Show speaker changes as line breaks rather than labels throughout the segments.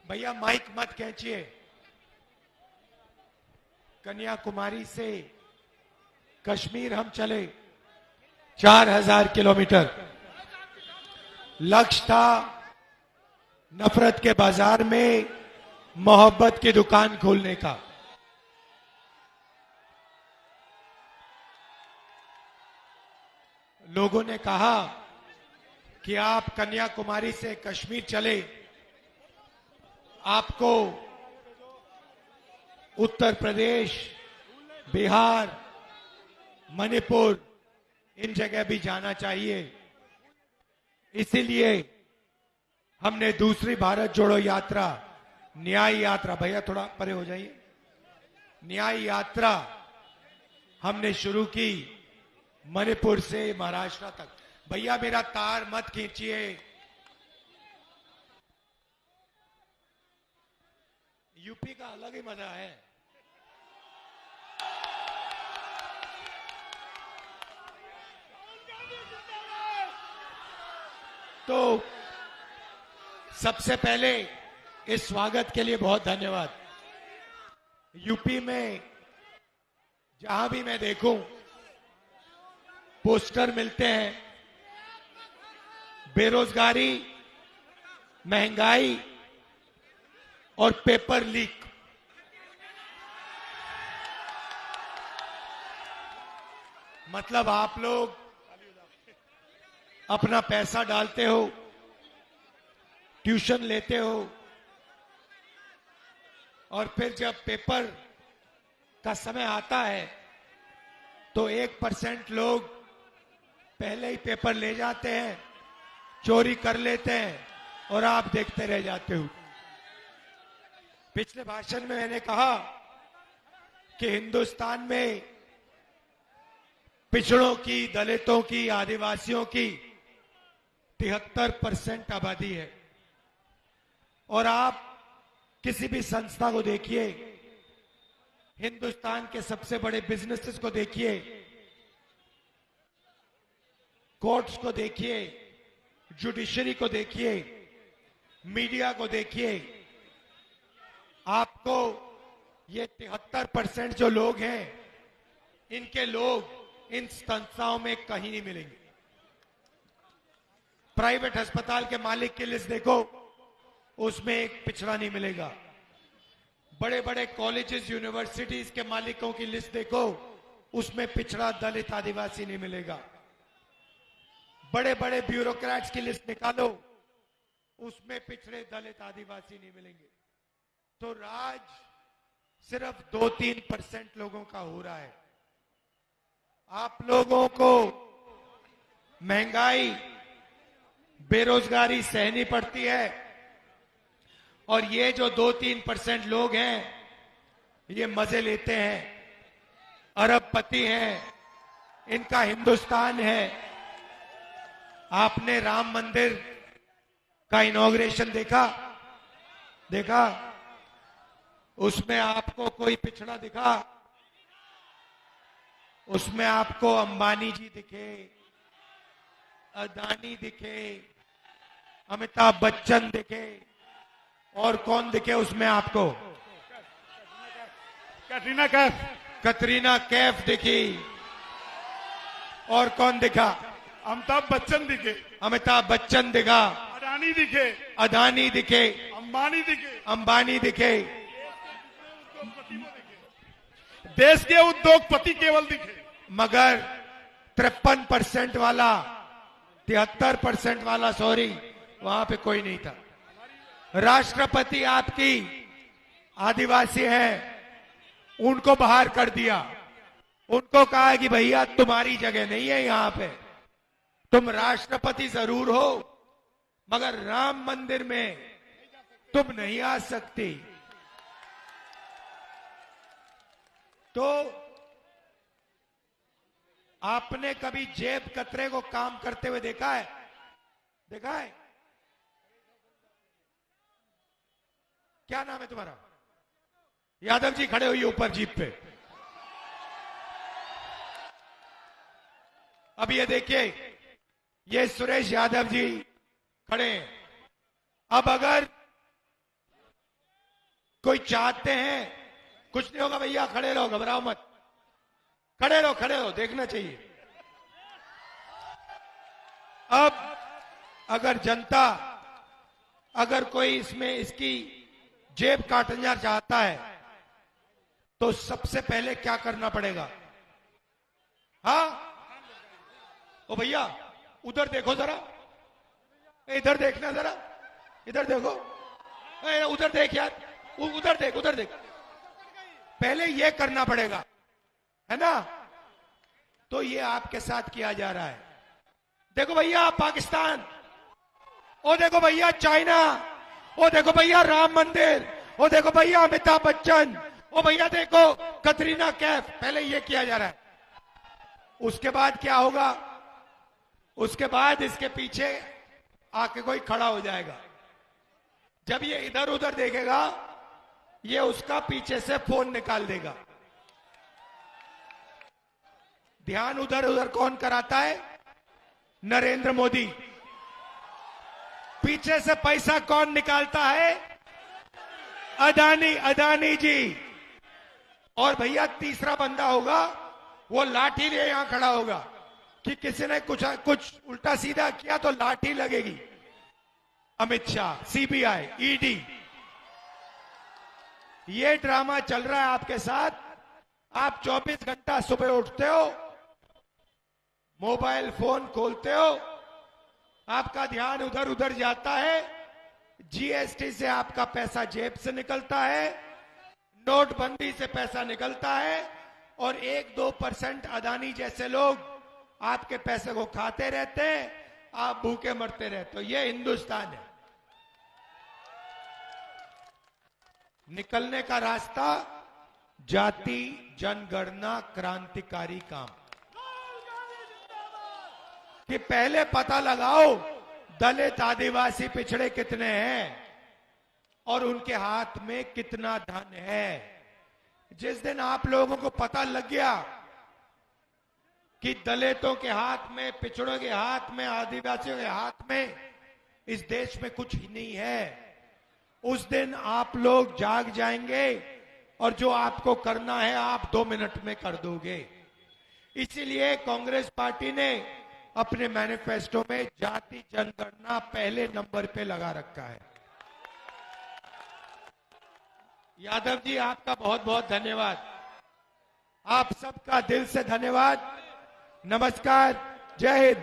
भैया माइक मत खींचिए। कन्याकुमारी से कश्मीर हम चले 4000 किलोमीटर। लक्ष्य था नफरत के बाजार में मोहब्बत की दुकान खोलने का। लोगों ने कहा कि आप कन्याकुमारी से कश्मीर चले, आपको उत्तर प्रदेश, बिहार, मणिपुर इन जगह भी जाना चाहिए। इसीलिए हमने दूसरी भारत जोड़ो यात्रा, न्याय यात्रा, भैया थोड़ा परे हो जाइए, न्याय यात्रा हमने शुरू की मणिपुर से महाराष्ट्र तक। भैया मेरा तार मत खींचिए। यूपी का अलग ही मजा है। तो सबसे पहले इस स्वागत के लिए बहुत धन्यवाद। यूपी में जहां भी मैं देखूं पोस्टर मिलते हैं, बेरोजगारी, महंगाई और पेपर लीक। मतलब आप लोग अपना पैसा डालते हो, ट्यूशन लेते हो और फिर जब पेपर का समय आता है तो 1% लोग पहले ही पेपर ले जाते हैं, चोरी कर लेते हैं और आप देखते रह जाते हो। पिछले भाषण में मैंने कहा कि हिंदुस्तान में पिछड़ों की, दलितों की, आदिवासियों की 73% आबादी है। और आप किसी भी संस्था को देखिए, हिंदुस्तान के सबसे बड़े बिजनेसेस को देखिए, कोर्ट्स को देखिए, जुडिशरी को देखिए, मीडिया को देखिए, आपको ये 73% जो लोग हैं, इनके लोग इन संस्थाओं में कहीं नहीं मिलेंगे। प्राइवेट अस्पताल के मालिक की लिस्ट देखो, उसमें एक पिछड़ा नहीं मिलेगा। बड़े बड़े कॉलेजेस, यूनिवर्सिटीज के मालिकों की लिस्ट देखो, उसमें पिछड़ा, दलित, आदिवासी नहीं मिलेगा। बड़े बड़े ब्यूरोक्रेट्स की लिस्ट निकालो, उसमें पिछड़े, दलित, आदिवासी नहीं मिलेंगे। तो राज सिर्फ 2-3% लोगों का हो रहा है। आप लोगों को महंगाई, बेरोजगारी सहनी पड़ती है और ये जो 2-3% लोग हैं, ये मजे लेते हैं, अरबपति हैं, इनका हिंदुस्तान है। आपने राम मंदिर का इनॉग्रेशन देखा? उसमें आपको कोई पिछड़ा दिखा? उसमें आपको अंबानी जी दिखे, अदानी दिखे, अमिताभ बच्चन दिखे, और कौन दिखे उसमें आपको? कटरीना कैफ दिखी। और कौन दिखा?
अमिताभ बच्चन दिखे,
अमिताभ बच्चन दिखा, अदानी दिखे, अंबानी दिखे।
देश के उद्योगपति केवल दिखे,
मगर 53% वाला, 73% वाला, सॉरी, वहां पे कोई नहीं था। राष्ट्रपति आपकी आदिवासी है, उनको बाहर कर दिया। उनको कहा कि भैया तुम्हारी जगह नहीं है यहां पे, तुम राष्ट्रपति जरूर हो मगर राम मंदिर में तुम नहीं आ सकती। तो आपने कभी जेब कतरे को काम करते हुए देखा है? क्या नाम है तुम्हारा? यादव जी खड़े हुई ऊपर जीप पे। अब ये देखिए, ये सुरेश यादव जी खड़े हैं। अब अगर कोई चाहते हैं? कुछ नहीं होगा भैया, खड़े रहो, घबराओ मत, खड़े रहो, खड़े रहो, देखना चाहिए। अब अगर जनता, अगर कोई इसमें इसकी जेब काटना चाहता है तो सबसे पहले क्या करना पड़ेगा? हाँ, ओ भैया उधर देखो जरा, इधर देखना जरा, इधर देखो, उधर देख यार, उधर देख, उधर देख। पहले ये करना पड़ेगा, है ना? तो ये आपके साथ किया जा रहा है। देखो भैया पाकिस्तान, ओ देखो भैया चाइना, ओ देखो भैया राम मंदिर, ओ देखो भैया अमिताभ बच्चन, ओ भैया देखो कतरीना कैफ। पहले ये किया जा रहा है। उसके बाद क्या होगा? उसके बाद इसके पीछे आके कोई खड़ा हो जाएगा। जब ये इधर उधर देखेगा, ये उसका पीछे से फोन निकाल देगा। ध्यान उधर उधर कौन कराता है? नरेंद्र मोदी। पीछे से पैसा कौन निकालता है? अदानी, अदानी जी। और भैया तीसरा बंदा होगा, वो लाठी लिए यहां खड़ा होगा कि किसी ने कुछ उल्टा सीधा किया तो लाठी लगेगी। अमित शाह, सीबीआई, ईडी, ये ड्रामा चल रहा है आपके साथ। आप 24 घंटा सुबह उठते हो, मोबाइल फोन खोलते हो, आपका ध्यान उधर उधर जाता है। जीएसटी से आपका पैसा जेब से निकलता है, नोटबंदी से पैसा निकलता है, और 1-2% अदानी जैसे लोग आपके पैसे को खाते रहते हैं, आप भूखे मरते रहते हो। ये हिंदुस्तान है। निकलने का रास्ता जाति जनगणना क्रांतिकारी काम, कि पहले पता लगाओ दलित आदिवासी पिछड़े कितने हैं और उनके हाथ में कितना धन है। जिस दिन आप लोगों को पता लग गया कि दलितों के हाथ में, पिछड़ों के हाथ में, आदिवासियों के हाथ में इस देश में कुछ ही नहीं है, उस दिन आप लोग जाग जाएंगे और जो आपको करना है आप 2 मिनट में कर दोगे। इसीलिए कांग्रेस पार्टी ने अपने मैनिफेस्टो में जाति जनगणना पहले नंबर पे लगा रखा है। यादव जी आपका बहुत बहुत धन्यवाद, आप सबका दिल से धन्यवाद। नमस्कार, जय हिंद।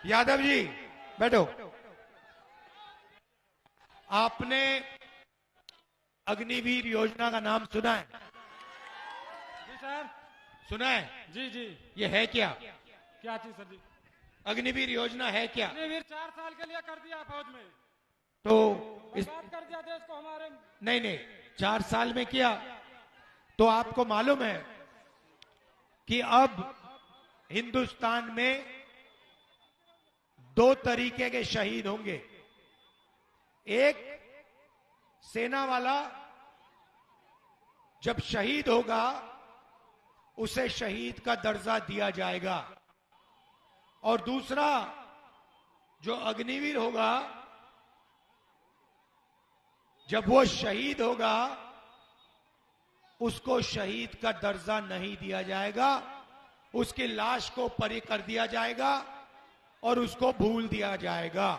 यादव जी बैठो। आपने अग्निवीर योजना का नाम सुना है?
जी सर।
सुना है?
जी जी।
ये है क्या?
क्या चीज सर जी?
अग्निवीर योजना है क्या?
अग्निवीर 4 साल के लिए कर दिया फौज में,
तो इस
बर्बाद कर दिया देश को हमारे।
नहीं नहीं, 4 साल में किया। तो आपको मालूम है कि अब हिंदुस्तान में 2 तरीके के शहीद होंगे। एक, सेना वाला जब शहीद होगा उसे शहीद का दर्जा दिया जाएगा, और दूसरा जो अग्निवीर होगा, जब वो शहीद होगा उसको शहीद का दर्जा नहीं दिया जाएगा, उसकी लाश को परे कर दिया जाएगा और उसको भूल दिया जाएगा।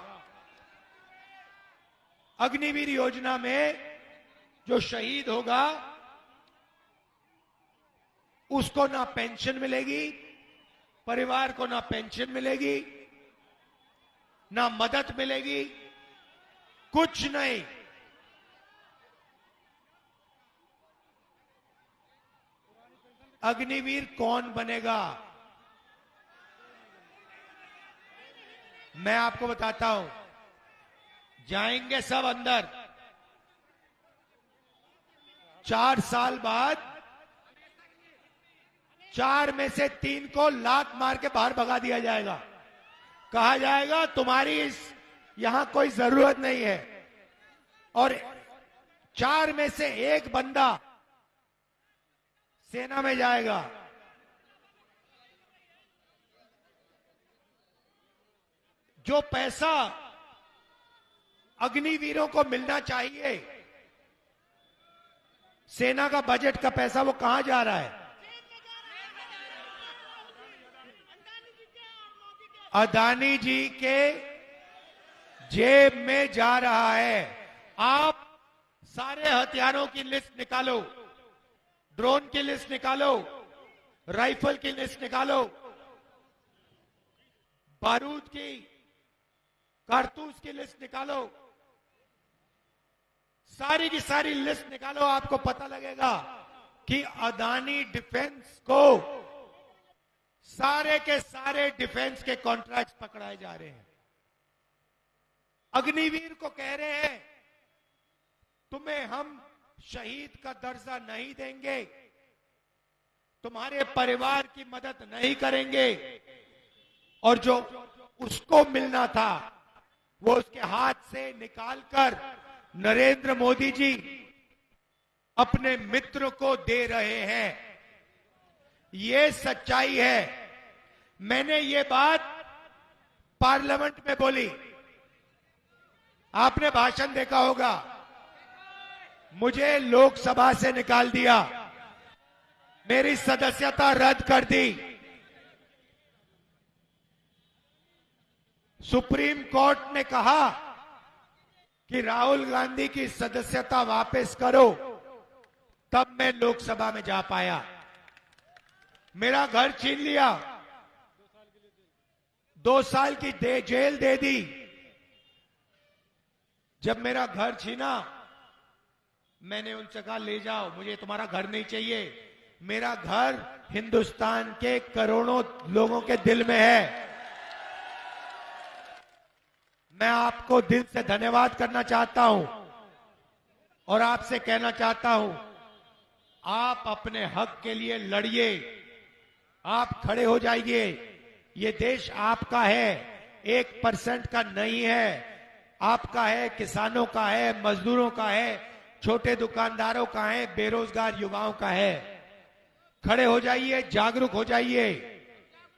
अग्निवीर योजना में जो शहीद होगा उसको ना पेंशन मिलेगी, परिवार को ना पेंशन मिलेगी, ना मदद मिलेगी, कुछ नहीं। अग्निवीर कौन बनेगा? मैं आपको बताता हूं। जाएंगे सब अंदर, 4 साल बाद 4 में से 3 को लात मार के बाहर भगा दिया जाएगा। कहा जाएगा तुम्हारी यहां कोई जरूरत नहीं है, और 4 में से 1 बंदा सेना में जाएगा। जो पैसा अग्निवीरों को मिलना चाहिए। सेना का बजट का पैसा वो कहां जा रहा है? अदानी जी के जेब में जा रहा है। आप सारे हथियारों की लिस्ट निकालो, ड्रोन की लिस्ट निकालो, राइफल की लिस्ट निकालो, बारूद की, कारतूस की लिस्ट निकालो, सारी की सारी लिस्ट निकालो। आपको पता लगेगा कि अदानी डिफेंस को सारे के सारे डिफेंस के कॉन्ट्रैक्ट्स पकड़ाए जा रहे हैं। अग्निवीर को कह रहे हैं तुम्हें हम शहीद का दर्जा नहीं देंगे, तुम्हारे परिवार की मदद नहीं करेंगे, और जो उसको मिलना था वो उसके हाथ से निकालकर नरेंद्र मोदी जी अपने मित्र को दे रहे हैं। ये सच्चाई है। मैंने ये बात पार्लियामेंट में बोली, आपने भाषण देखा होगा। मुझे लोकसभा से निकाल दिया, मेरी सदस्यता रद्द कर दी। सुप्रीम कोर्ट ने कहा कि राहुल गांधी की सदस्यता वापस करो, तब मैं लोकसभा में जा पाया। मेरा घर छीन लिया, 2 साल की जेल दे दी। जब मेरा घर छीना, मैंने उनसे कहा ले जाओ, मुझे तुम्हारा घर नहीं चाहिए। मेरा घर हिंदुस्तान के करोड़ों लोगों के दिल में है। मैं आपको दिल से धन्यवाद करना चाहता हूं और आपसे कहना चाहता हूं, आप अपने हक के लिए लड़िए, आप खड़े हो जाइए। ये देश आपका है, 1% का नहीं है, आपका है, किसानों का है, मजदूरों का है, छोटे दुकानदारों का है, बेरोजगार युवाओं का है। खड़े हो जाइए, जागरूक हो जाइए,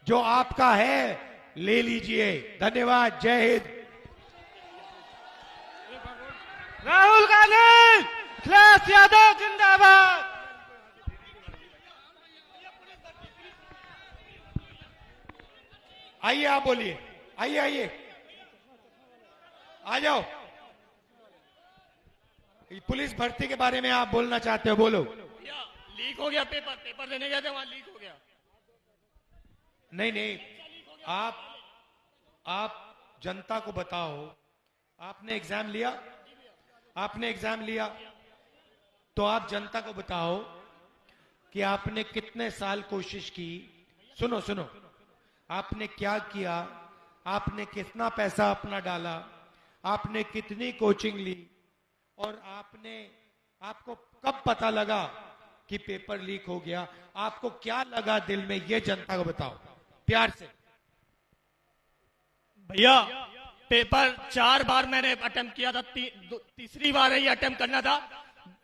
जो आपका है ले लीजिए। धन्यवाद। जय हिंद।
राहुल गांधी, अखिलेश यादव जिंदाबाद।
आइए, आप बोलिए। आइए आइए, आ जाओ। पुलिस भर्ती के बारे में आप बोलना चाहते हो, बोलो।
लीक हो गया पेपर, पेपर देने गए थे वहां लीक हो गया।
नहीं नहीं, आप जनता को बताओ, आपने एग्जाम लिया, आपने एग्जाम लिया, तो आप जनता को बताओ कि आपने कितने साल कोशिश की। सुनो सुनो, आपने क्या किया, आपने कितना पैसा अपना डाला, आपने कितनी कोचिंग ली, और आपको कब पता लगा कि पेपर लीक हो गया, आपको क्या लगा दिल में, ये जनता को बताओ प्यार से।
भैया पेपर 4 बार मैंने अटेम्प्ट किया था, तीसरी बार ये अटेम्प्ट करना था।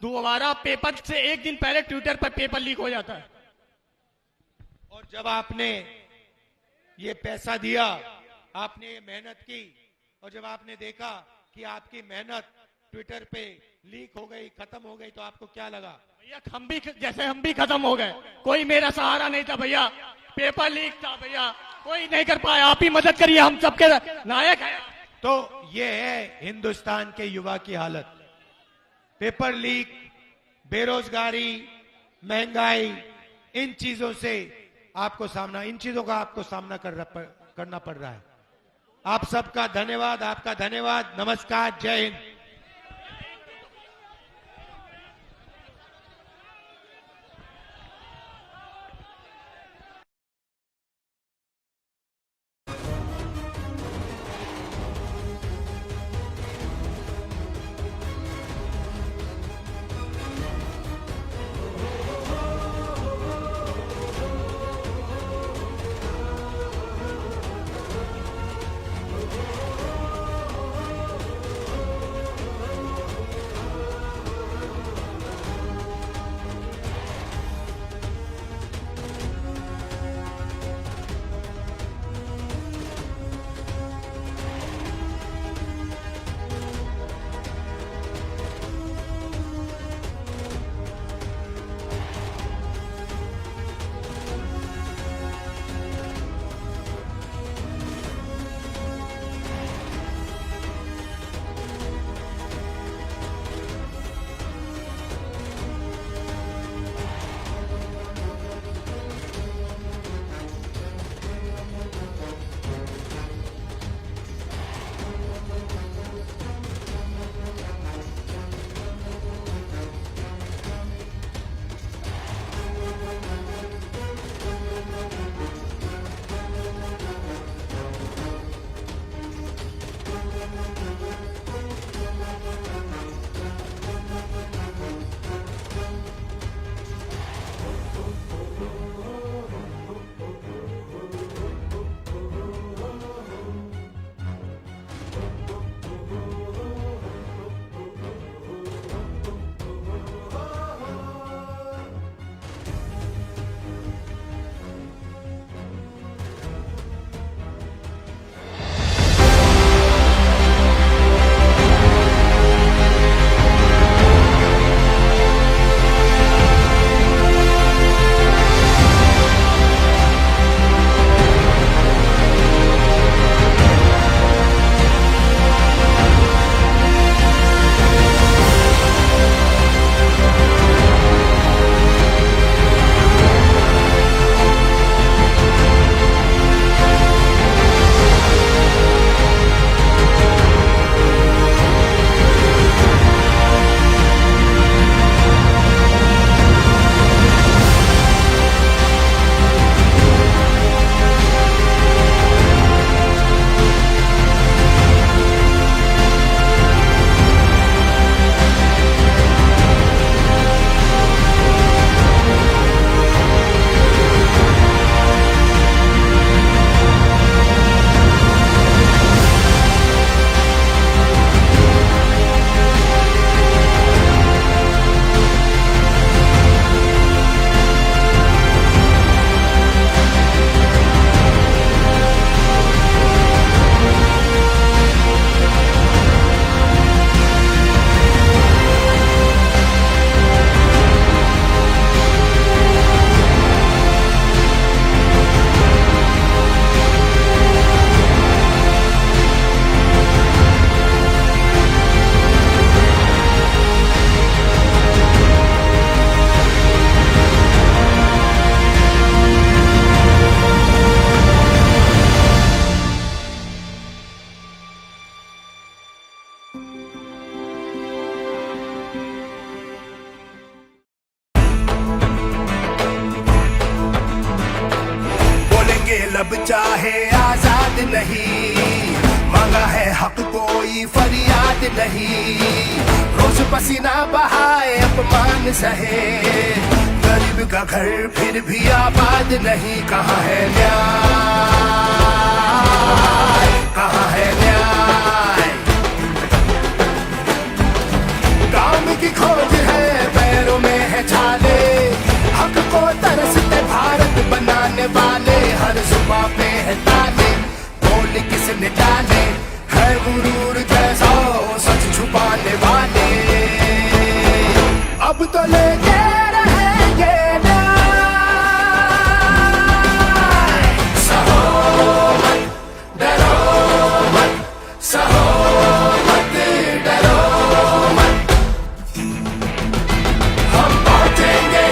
दोबारा पेपर से 1 दिन पहले ट्विटर पर पेपर लीक हो जाता है।
और जब आपने ये पैसा दिया, आपने ये मेहनत की, और जब आपने देखा कि आपकी मेहनत ट्विटर पे लीक हो गई, खत्म हो गई, तो आपको क्या लगा?
भैया हम भी खत्म हो गए। कोई मेरा सहारा नहीं था भैया, पेपर लीक था भैया, कोई नहीं कर पाया। आप ही मदद करिए, हम सबके नायक हैं।
तो ये है हिंदुस्तान के युवा की हालत। पेपर लीक, बेरोजगारी, महंगाई, इन चीजों का आपको सामना करना पड़ रहा है। आप सबका धन्यवाद, आपका धन्यवाद। नमस्कार, जय हिंद।
की फरियाद नहीं, रोज पसीना बहाए अपमान सहे, गरीब का घर फिर भी आबाद नहीं। कहाँ है न्याय, कहाँ है न्याय? काम की खोज है, पैरों में है छाले, हक को तरसते भारत बनाने वाले, हर सुबह पे है ताले, बोल किसने डाले, है गुरूर जैसा सच छुपाने वाले। अब तो लेके रहेंगे न्याय, सहो मत, डरो मत, सहो मत, डरो मत, हम पहुंचेंगे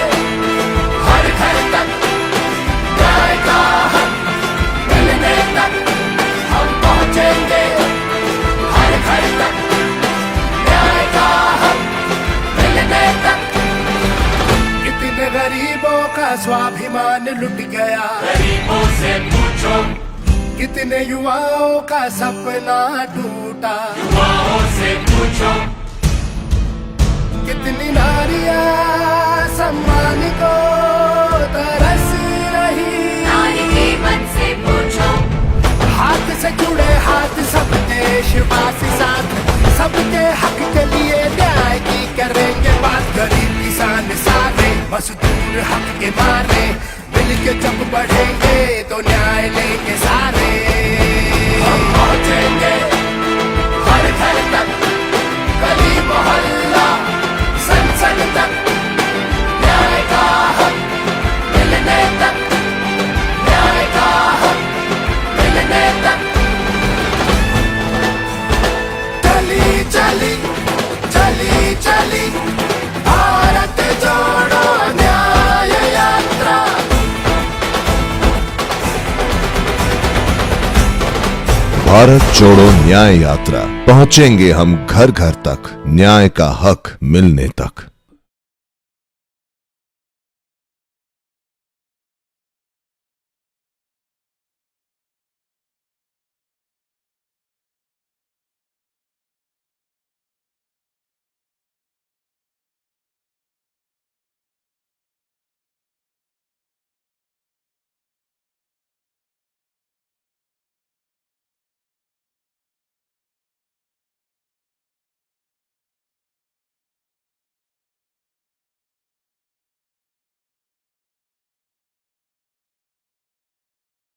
हर घर तक, न्याय का हक मिलने तक, हम पहुंचेंगे हर घर तक, न्याय का हक मिलने तक। कितने गरीबों का स्वाभिमान लुट गया, गरीबों से पूछो, कितने युवाओं का सपना टूटा, युवाओं से पूछो, कितनी नारियां सम्मान को तरस रही, नारी के मन से पूछो, हाथ से जुड़े हाथ सब देशवासी साथ, सबके हक के लिए न्याय की करेंगे बात। गरीब किसान सारे मजदूर हक के मारे, मिल के जब बढ़ेंगे तो न्याय लेंगे सारे। हम पहुंचेंगे हर घर तक, गली मोहल्ला संसद तक, न्याय का हक मिलने तक, न्याय का हक मिलने तक। चली चली चली चली भारत जोड़ो न्याय यात्रा,
भारत जोड़ो न्याय यात्रा, पहुंचेंगे हम घर घर तक, न्याय का हक मिलने तक।